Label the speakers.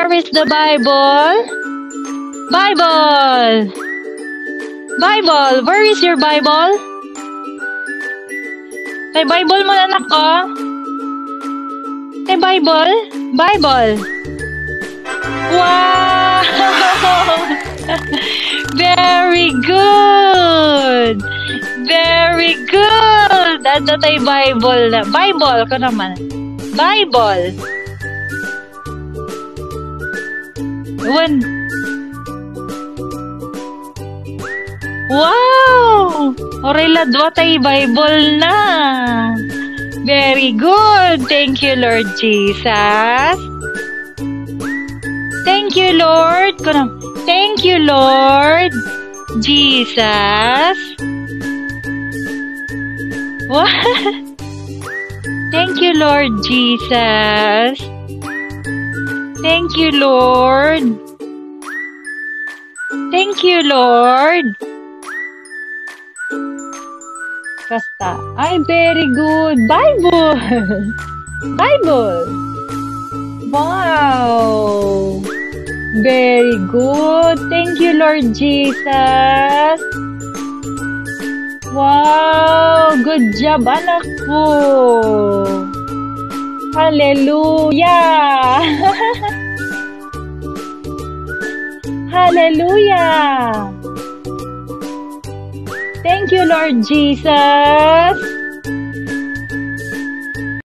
Speaker 1: Where is the Bible? Bible! Bible! Where is your Bible? May Bible mo, anak ko? May Bible? Bible! Wow! Very good! Very good! Ano tayo Bible na? Bible ko naman. Bible! One. Wow! Oray ladwa tayo Bible na. Very good. Thank you, Lord Jesus. Thank you, Lord. Thank you, Lord Jesus. What? Thank you, Lord Jesus. Thank you, Lord. Thank you, Lord. Basta. Ay, very good. Bible. Bible. Wow. Very good. Thank you, Lord Jesus. Wow. Good job, anak ko. Hallelujah. Hallelujah. Thank you, Lord Jesus.